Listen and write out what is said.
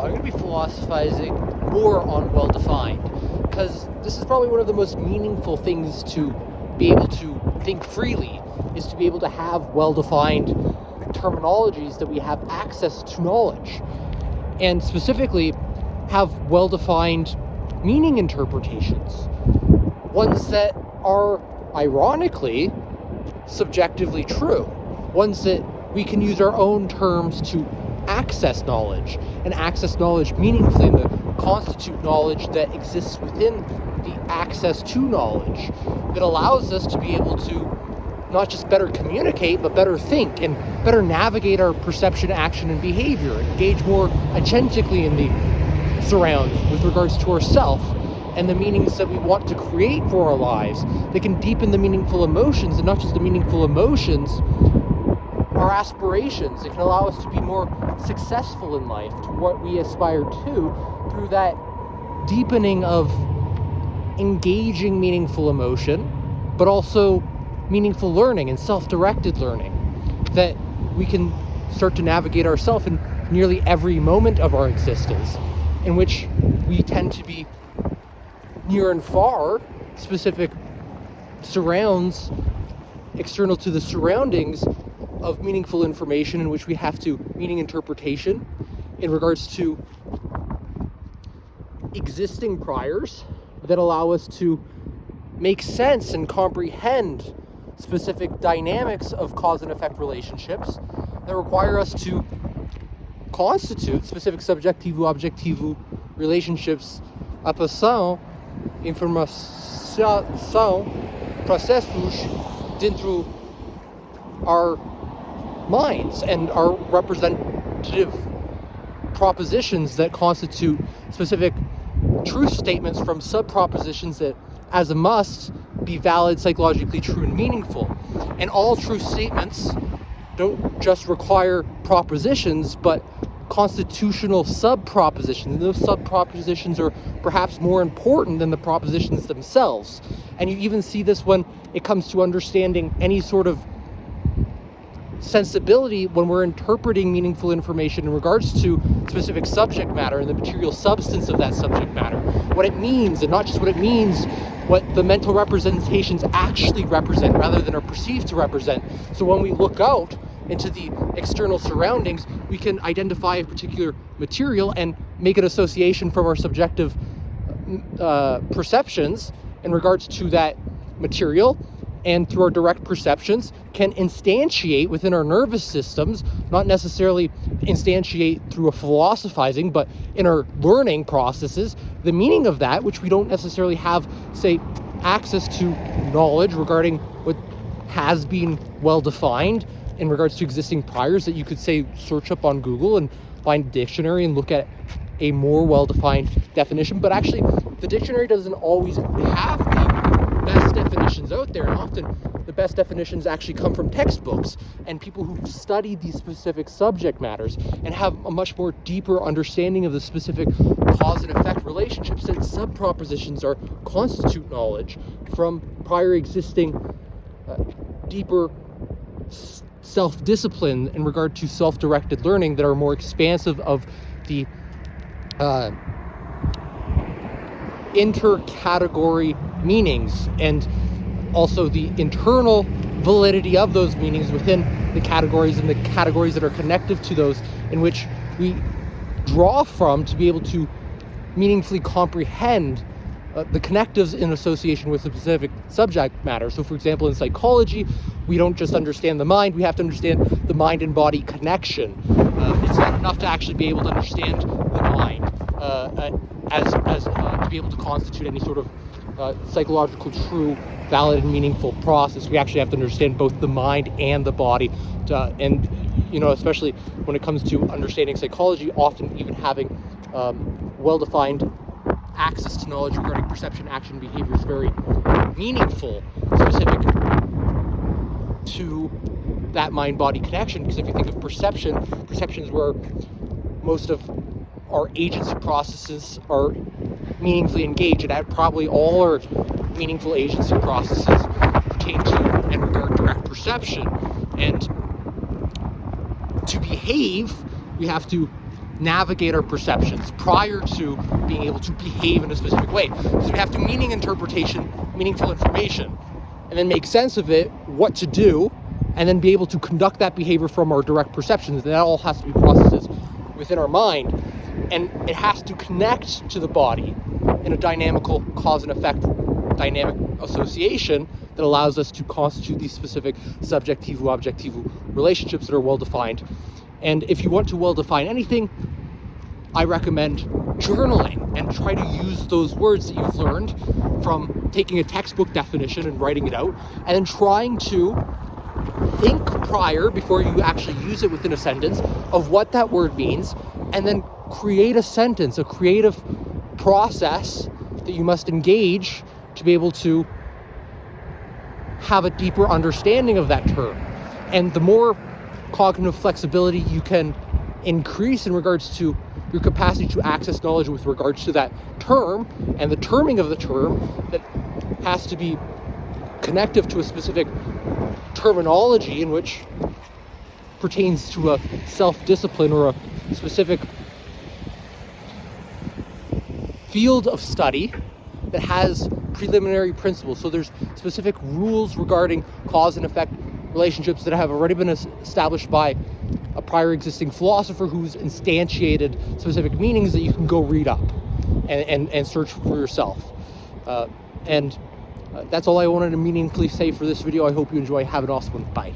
I'm going to be philosophizing more on well-defined, because this is probably one of the most meaningful things to be able to think freely, is to be able to have well-defined terminologies that we have access to knowledge, and specifically have well-defined meaning interpretations, ones that are ironically subjectively true, ones that we can use our own terms to access knowledge, and access knowledge meaningfully, and the constitute knowledge that exists within the access to knowledge that allows us to be able to not just better communicate, but better think and better navigate our perception, action, and behavior, and engage more authentically in the surroundings with regards to ourself and the meanings that we want to create for our lives that can deepen the meaningful emotions, and not just the meaningful emotions, our aspirations. It can allow us to be more successful in life, to what we aspire to, through that deepening of engaging meaningful emotion, but also meaningful learning and self-directed learning, that we can start to navigate ourselves in nearly every moment of our existence, in which we tend to be near and far specific surrounds, external to the surroundings of meaningful information, in which we have to meaning interpretation in regards to existing priors that allow us to make sense and comprehend specific dynamics of cause and effect relationships that require us to constitute specific subjetivo-objetivo relationships a passão, informação, processos dentro our minds, and our representative propositions that constitute specific truth statements from subpropositions that, as a must, be valid, psychologically true, and meaningful. And all truth statements don't just require propositions, but constitutional subpropositions. And those subpropositions are perhaps more important than the propositions themselves. And you even see this when it comes to understanding any sort of sensibility when we're interpreting meaningful information in regards to specific subject matter and the material substance of that subject matter, what it means, and not just what it means, what the mental representations actually represent rather than are perceived to represent. So when we look out into the external surroundings, we can identify a particular material and make an association from our subjective perceptions in regards to that material, and through our direct perceptions can instantiate within our nervous systems, not necessarily instantiate through a philosophizing, but in our learning processes, the meaning of that, which we don't necessarily have, say, access to knowledge regarding what has been well defined in regards to existing priors, that you could, say, search up on Google and find a dictionary and look at a more well-defined definition. But actually, the dictionary doesn't always have the best definitions out there, and often the best definitions actually come from textbooks and people who study these specific subject matters and have a much more deeper understanding of the specific cause and effect relationships, that subpropositions are constitute knowledge from prior existing deeper self-discipline in regard to self-directed learning that are more expansive of the inter-category meanings, and also the internal validity of those meanings within the categories, and the categories that are connective to those, in which we draw from to be able to meaningfully comprehend the connectives in association with a specific subject matter. So for example, in psychology, we don't just understand the mind, we have to understand the mind and body connection. It's not enough to actually be able to understand the mind as to be able to constitute any sort of psychological, true, valid, and meaningful process. We actually have to understand both the mind and the body, and especially when it comes to understanding psychology, often even having well-defined access to knowledge regarding perception, action, behavior is very meaningful, specific to that mind-body connection. Because if you think of perception is where most of our agency processes are meaningfully engaged, and probably all our meaningful agency processes pertain to and regard direct perception. And to behave, we have to navigate our perceptions prior to being able to behave in a specific way. Because we have to meaning interpretation, meaningful information, and then make sense of it, what to do, and then be able to conduct that behavior from our direct perceptions. That all has to be processes within our mind, and it has to connect to the body in a dynamical cause and effect dynamic association that allows us to constitute these specific subjectivo-objectivo relationships that are well defined. And if you want to well define anything, I recommend journaling and try to use those words that you've learned from taking a textbook definition and writing it out, and then trying to think prior, before you actually use it within a sentence, of what that word means, and then create a sentence, a creative process that you must engage to be able to have a deeper understanding of that term. And the more cognitive flexibility you can increase in regards to your capacity to access knowledge with regards to that term and the terming of the term that has to be connective to a specific terminology in which pertains to a self-discipline or a specific field of study that has preliminary principles. So there's specific rules regarding cause and effect relationships that have already been established by a prior existing philosopher who's instantiated specific meanings that you can go read up and search for yourself. And that's all I wanted to meaningfully say for this video. I hope you enjoy. Have an awesome one. Bye.